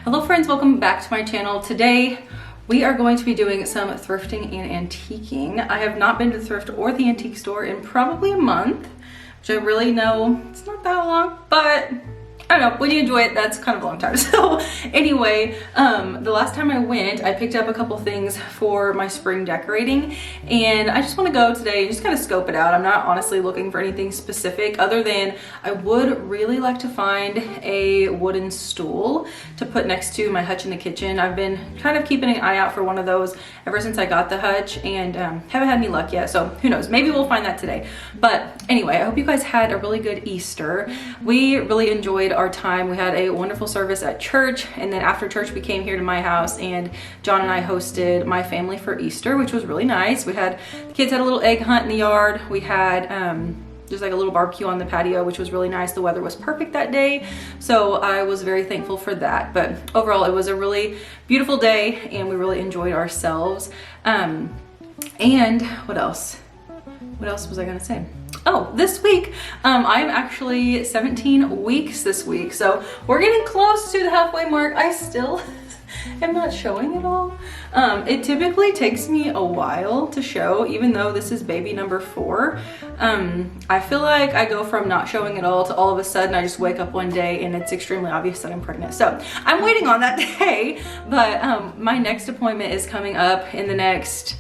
Hello friends, welcome back to my channel. Today we are going to be doing some thrifting and antiquing. I have not been to the thrift or the antique store in probably a month, which I really know it's not that long, but I don't know, when you enjoy it, that's kind of a long time. So anyway, the last time I went, I picked up a couple things for my spring decorating, and I just want to go today and just kind of scope it out. I'm not honestly looking for anything specific other than I would really like to find a wooden stool to put next to my hutch in the kitchen. I've been kind of keeping an eye out for one of those ever since I got the hutch, and haven't had any luck yet, so who knows, maybe we'll find that today. But anyway, I hope you guys had a really good Easter. We really enjoyed our time. We had a wonderful service at church, and then after church we came here to my house, and John and I hosted my family for Easter, which was really nice. The kids had a little egg hunt in the yard. We had just like a little barbecue on the patio, which was really nice. The weather was perfect that day, so I was very thankful for that. But overall, it was a really beautiful day, and we really enjoyed ourselves. And what else was I gonna say? Oh, this week, I'm actually 17 weeks this week, so we're getting close to the halfway mark. I still am not showing it all. It typically takes me a while to show, even though this is baby number 4. I feel like I go from not showing it all to all of a sudden I just wake up one day and it's extremely obvious that I'm pregnant. So I'm waiting on that day, but my next appointment is coming up in the next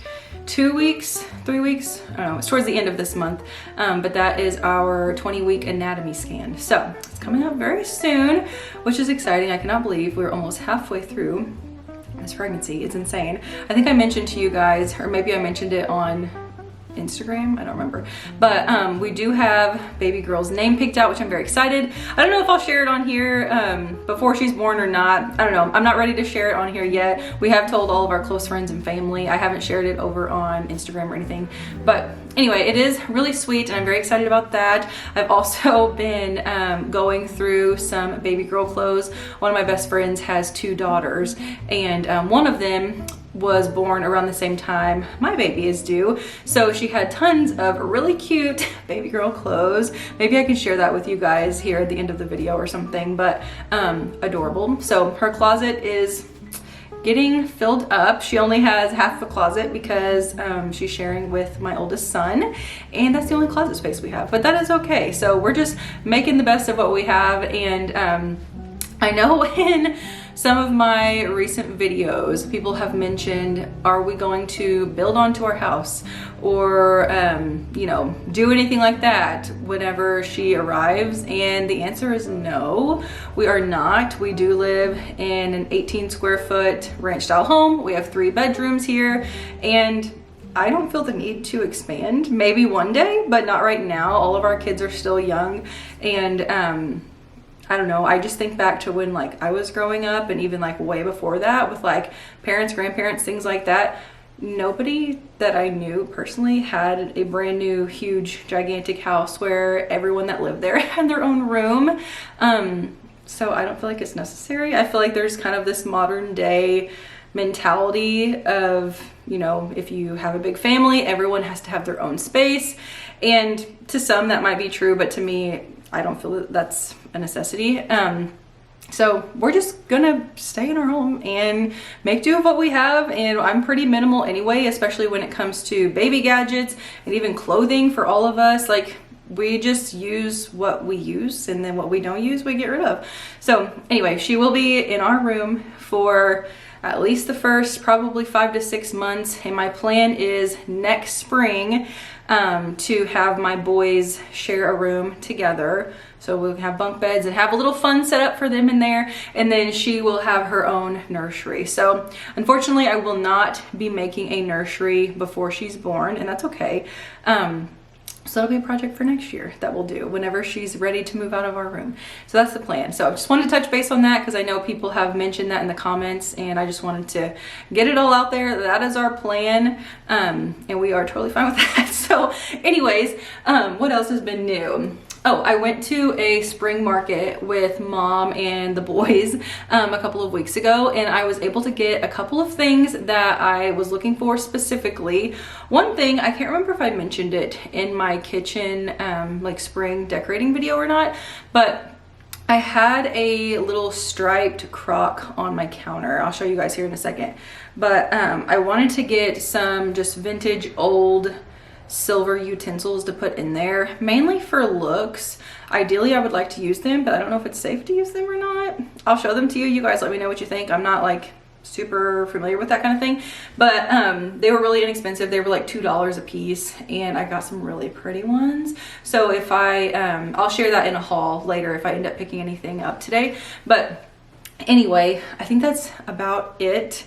2 weeks, 3 weeks, I don't know, it's towards the end of this month, but that is our 20-week anatomy scan. So it's coming up very soon, which is exciting. I cannot believe we're almost halfway through this pregnancy. It's insane. I think I mentioned to you guys, or maybe I mentioned it on Instagram, I don't remember, but we do have baby girl's name picked out, which I'm very excited. I don't know if I'll share it on here before she's born or not. I don't know. I'm not ready to share it on here yet. We have told all of our close friends and family. I haven't shared it over on Instagram or anything, but anyway, it is really sweet and I'm very excited about that. I've also been going through some baby girl clothes. One of my best friends has 2 daughters, and one of them was born around the same time my baby is due. So she had tons of really cute baby girl clothes. Maybe I can share that with you guys here at the end of the video or something, but adorable. So her closet is getting filled up. She only has half a closet because she's sharing with my oldest son, and that's the only closet space we have, but that is okay. So we're just making the best of what we have, and I know in some of my recent videos, people have mentioned, are we going to build onto our house or, you know, do anything like that whenever she arrives? And the answer is no, we are not. We do live in an 18 square foot ranch style home. We have 3 bedrooms here, and I don't feel the need to expand. Maybe one day, but not right now. All of our kids are still young, and I don't know, I just think back to when like I was growing up, and even like way before that with like parents, grandparents, things like that. Nobody that I knew personally had a brand new, huge, gigantic house where everyone that lived there had their own room. So I don't feel like it's necessary. I feel like there's kind of this modern day mentality of, you know, if you have a big family, everyone has to have their own space. And to some that might be true, but to me, I don't feel that that's a necessity. So we're just gonna stay in our home and make do with what we have. And I'm pretty minimal anyway, especially when it comes to baby gadgets and even clothing for all of us. Like, we just use what we use, and then what we don't use, we get rid of. So anyway, she will be in our room for at least the first probably 5 to 6 months. And my plan is next spring to have my boys share a room together. So we'll have bunk beds and have a little fun set up for them in there. And then she will have her own nursery. So unfortunately, I will not be making a nursery before she's born, and that's okay. So that'll be a project for next year that we'll do whenever she's ready to move out of our room. So that's the plan. So I just wanted to touch base on that because I know people have mentioned that in the comments, and I just wanted to get it all out there. That is our plan, and we are totally fine with that. So anyways, what else has been new? Oh, I went to a spring market with mom and the boys a couple of weeks ago, and I was able to get a couple of things that I was looking for specifically. One thing, I can't remember if I mentioned it in my kitchen like spring decorating video or not, but I had a little striped crock on my counter. I'll show you guys here in a second. But I wanted to get some just vintage old silver utensils to put in there, mainly for looks. Ideally, I would like to use them, but I don't know if it's safe to use them or not. I'll show them to you. You guys let me know what you think. I'm not like super familiar with that kind of thing, but they were really inexpensive. They were like $2 a piece, and I got some really pretty ones. So if I'll share that in a haul later if I end up picking anything up today. But anyway, I think that's about it.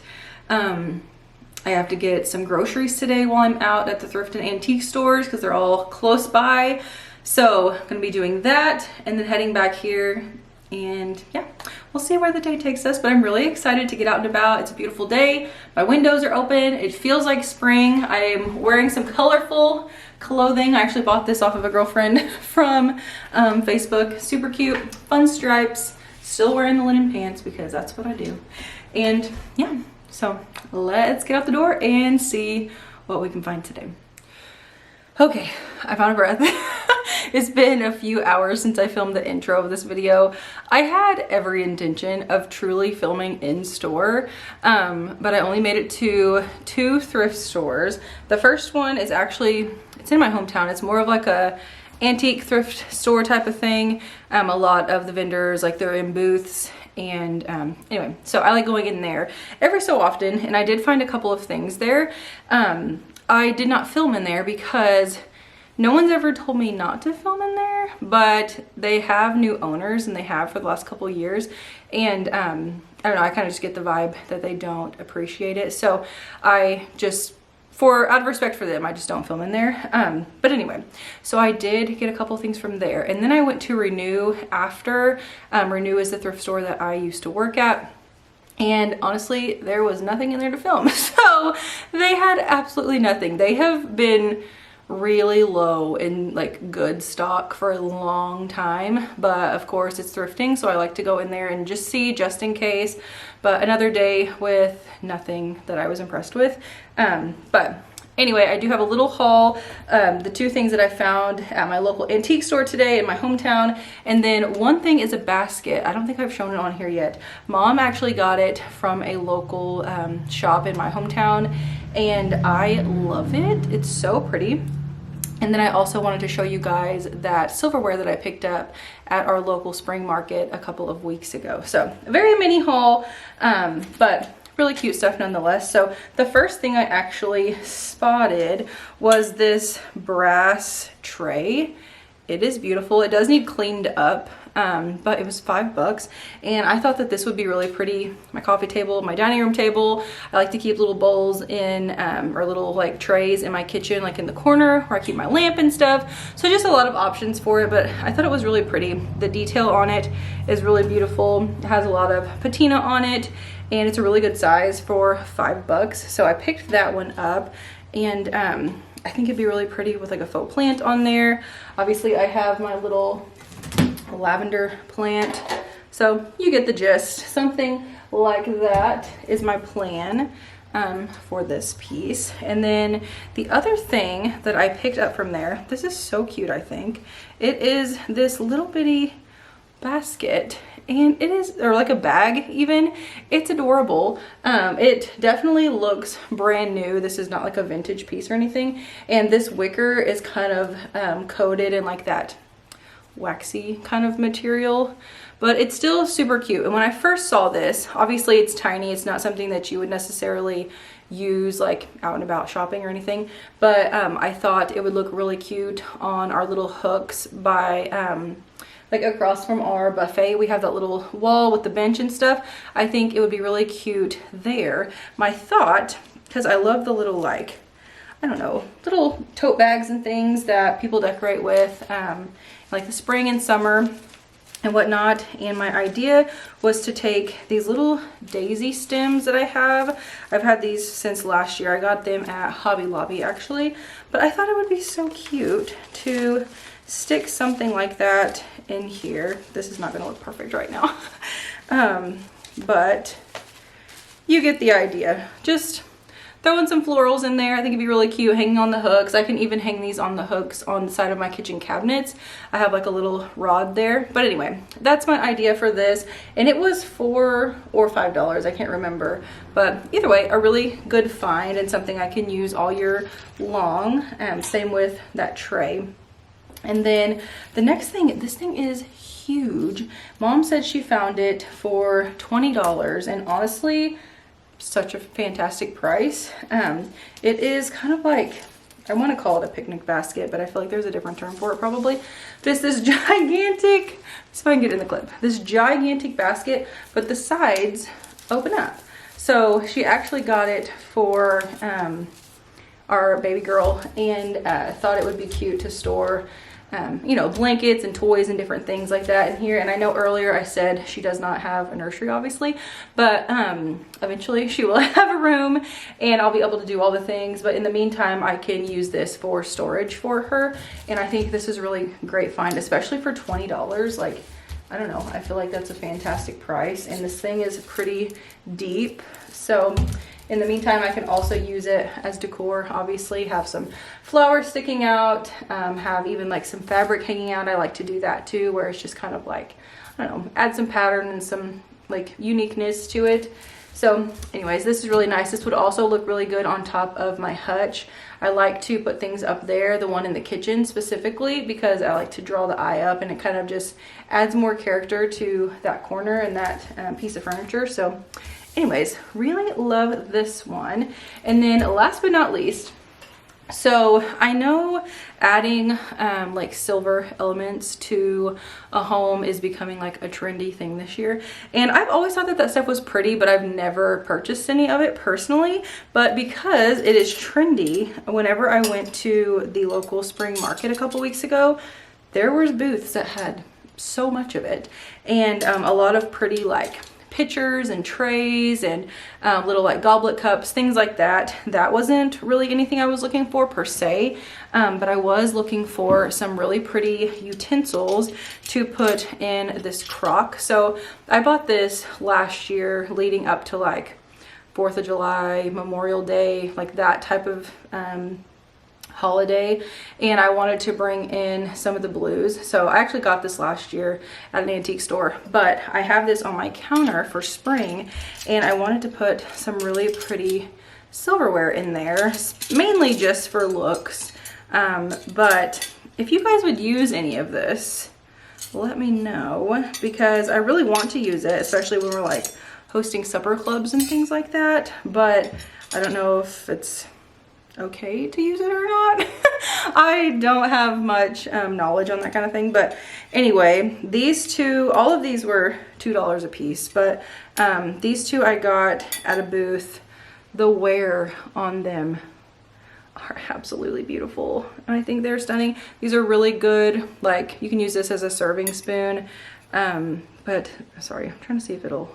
I have to get some groceries today while I'm out at the thrift and antique stores because they're all close by. So I'm gonna be doing that and then heading back here, and yeah, we'll see where the day takes us, but I'm really excited to get out and about. It's a beautiful day. My windows are open. It feels like spring. I'm wearing some colorful clothing. I actually bought this off of a girlfriend from Facebook. Super cute, fun stripes. Still wearing the linen pants because that's what I do. And yeah, so let's get out the door and see what we can find today. Okay, I'm out of breath. It's been a few hours since I filmed the intro of this video. I had every intention of truly filming in store, but I only made it to 2 thrift stores. The first one is actually, it's in my hometown. It's more of like a antique thrift store type of thing. A lot of the vendors, like they're in booths. And anyway, so I like going in there every so often, and I did find a couple of things there. I did not film in there because no one's ever told me not to film in there, but they have new owners, and they have for the last couple of years. And I don't know, I kind of just get the vibe that they don't appreciate it. So I just, out of respect for them, I just don't film in there. But anyway, so I did get a couple things from there. And then I went to Renew after. Renew is the thrift store that I used to work at. And honestly, there was nothing in there to film. So they had absolutely nothing. They have been really low in like good stock for a long time, but of course it's thrifting, so I like to go in there and just see, just in case. But another day with nothing that I was impressed with. But anyway, I do have a little haul. The 2 things that I found at my local antique store today in my hometown. And then one thing is a basket. I don't think I've shown it on here yet. Mom actually got it from a local shop in my hometown, and I love it. It's so pretty. And then I also wanted to show you guys that silverware that I picked up at our local spring market a couple of weeks ago. So a very mini haul, but really cute stuff nonetheless. So the first thing I actually spotted was this brass tray. It is beautiful. It does need cleaned up, but it was $5, and I thought that this would be really pretty. My coffee table, my dining room table. I like to keep little bowls in, or little like trays in my kitchen, like in the corner where I keep my lamp and stuff. So just a lot of options for it, but I thought it was really pretty. The detail on it is really beautiful. It has a lot of patina on it, and it's a really good size for $5. So I picked that one up, and I think it'd be really pretty with like a faux plant on there. Obviously I have my little lavender plant, so you get the gist. Something like that is my plan for this piece. And then the other thing that I picked up from there, this is so cute, I think. It is this little bitty basket, and it is, or like a bag even. It's adorable. It definitely looks brand new. This is not like a vintage piece or anything. And this wicker is kind of coated in like that waxy kind of material, but it's still super cute. And when I first saw this, obviously it's tiny. It's not something that you would necessarily use like out and about shopping or anything, but I thought it would look really cute on our little hooks by like across from our buffet. We have that little wall with the bench and stuff. I think it would be really cute there. My thought, because I love the little like, I don't know, little tote bags and things that people decorate with like the spring and summer and whatnot. And my idea was to take these little daisy stems that I have. I've had these since last year. I got them at Hobby Lobby actually, but I thought it would be so cute to stick something like that in here. This is not going to look perfect right now, but you get the idea. Just throwing some florals in there. I think it'd be really cute hanging on the hooks. I can even hang these on the hooks on the side of my kitchen cabinets. I have like a little rod there. But anyway, that's my idea for this. And it was $4 or $5, I can't remember. But either way, a really good find and something I can use all year long. Same with that tray. And then the next thing, this thing is huge. Mom said she found it for $20, and honestly, such a fantastic price. It is kind of like, I want to call it a picnic basket, but I feel like there's a different term for it probably. But it's this gigantic, see if I can get it in the clip, this gigantic basket, but the sides open up. So she actually got it for our baby girl, and thought it would be cute to store you know, blankets and toys and different things like that in here. And I know earlier I said she does not have a nursery, obviously, but eventually she will have a room and I'll be able to do all the things. But in the meantime, I can use this for storage for her. And I think this is a really great find, especially for $20. Like, I don't know, I feel like that's a fantastic price. And this thing is pretty deep. So in the meantime, I can also use it as decor, obviously, have some flowers sticking out, have even like some fabric hanging out. I like to do that too, where it's just kind of like, I don't know, add some pattern and some like uniqueness to it. So anyways, this is really nice. This would also look really good on top of my hutch. I like to put things up there, the one in the kitchen specifically, because I like to draw the eye up and it kind of just adds more character to that corner and that piece of furniture. So anyways, really love this one. And then last but not least, so I know adding like silver elements to a home is becoming like a trendy thing this year. And I've always thought that that stuff was pretty, but I've never purchased any of it personally. But because it is trendy, whenever I went to the local spring market a couple weeks ago, there was booths that had so much of it. And a lot of pretty like pitchers and trays and little like goblet cups, things like that. That wasn't really anything I was looking for per se, but I was looking for some really pretty utensils to put in this crock. So I bought this last year leading up to like 4th of July, Memorial Day, like that type of holiday, and I wanted to bring in some of the blues. So I actually got this last year at an antique store, but I have this on my counter for spring, and I wanted to put some really pretty silverware in there, mainly just for looks. But if you guys would use any of this, let me know, because I really want to use it, especially when we're like hosting supper clubs and things like that. But I don't know if it's okay to use it or not. I don't have much knowledge on that kind of thing. But anyway, these two, all of these were $2 a piece, but these two I got at a booth. The wear on them are absolutely beautiful, and I think they're stunning. These are really good, like you can use this as a serving spoon, but sorry, I'm trying to see if it'll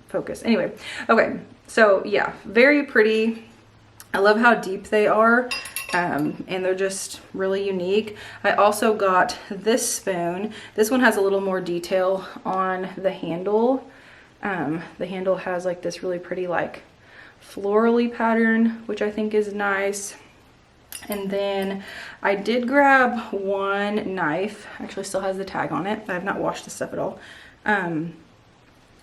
focus. Anyway, okay, so yeah, very pretty. I love how deep they are, and they're just really unique. I also got this spoon. This one has a little more detail on the handle. The handle has like this really pretty like florally pattern, which I think is nice. And then I did grab one knife. Actually still has the tag on it. I have not washed this stuff at all.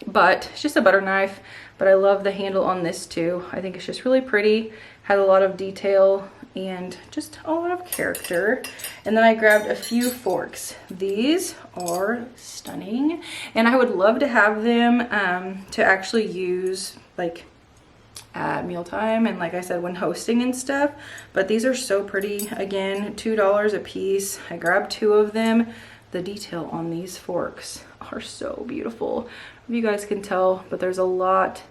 But it's just a butter knife, but I love the handle on this too. I think it's just really pretty, has a lot of detail and just a lot of character. And then I grabbed a few forks. These are stunning, and I would love to have them to actually use like at mealtime and like I said, when hosting and stuff. But these are so pretty. Again, $2 a piece. I grabbed 2 of them. The detail on these forks are so beautiful. If you guys can tell, but there's a lot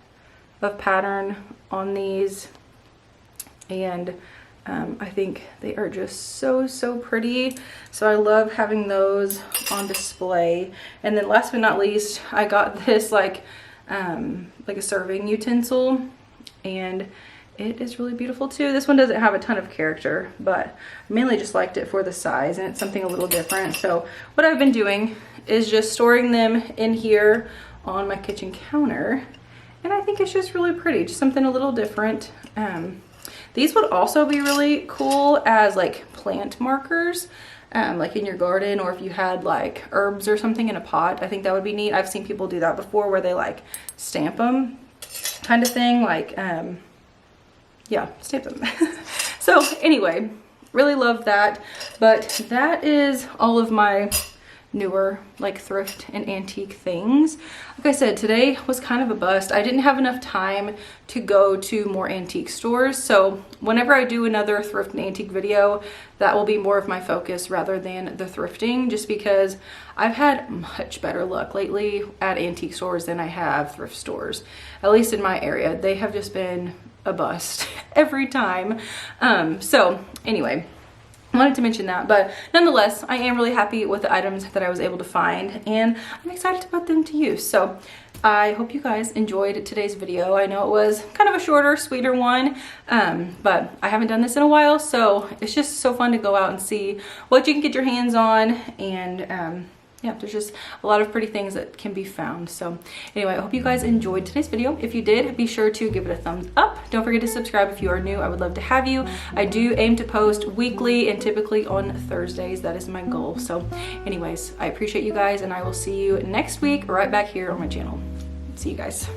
of pattern on these, and I think they are just so pretty. So I love having those on display. And then last but not least, I got this like a serving utensil, and it is really beautiful too. This one doesn't have a ton of character, but I mainly just liked it for the size, and it's something a little different. So what I've been doing is just storing them in here on my kitchen counter, And I think it's just really pretty, just something a little different. These would also be really cool as like plant markers, like in your garden, or if you had like herbs or something in a pot. I think that would be neat. I've seen people do that before where they like stamp them kind of thing, like yeah, stamp them. So anyway, really love that. But that is all of my newer like thrift and antique things. Like I said, today was kind of a bust. I didn't have enough time to go to more antique stores, so whenever I do another thrift and antique video, that will be more of my focus rather than the thrifting, just because I've had much better luck lately at antique stores than I have thrift stores, at least in my area. They have just been a bust every time. So anyway, I wanted to mention that, but nonetheless, I am really happy with the items that I was able to find, and I'm excited to put them to use. So I hope you guys enjoyed today's video. I know it was kind of a shorter, sweeter one, but I haven't done this in a while, so it's just so fun to go out and see what you can get your hands on, and yeah, there's just a lot of pretty things that can be found. So anyway, I hope you guys enjoyed today's video. If you did, be sure to give it a thumbs up. Don't forget to subscribe if you are new. I would love to have you. I do aim to post weekly and typically on Thursdays. That is my goal. So anyways, I appreciate you guys, and I will see you next week right back here on my channel. See you guys.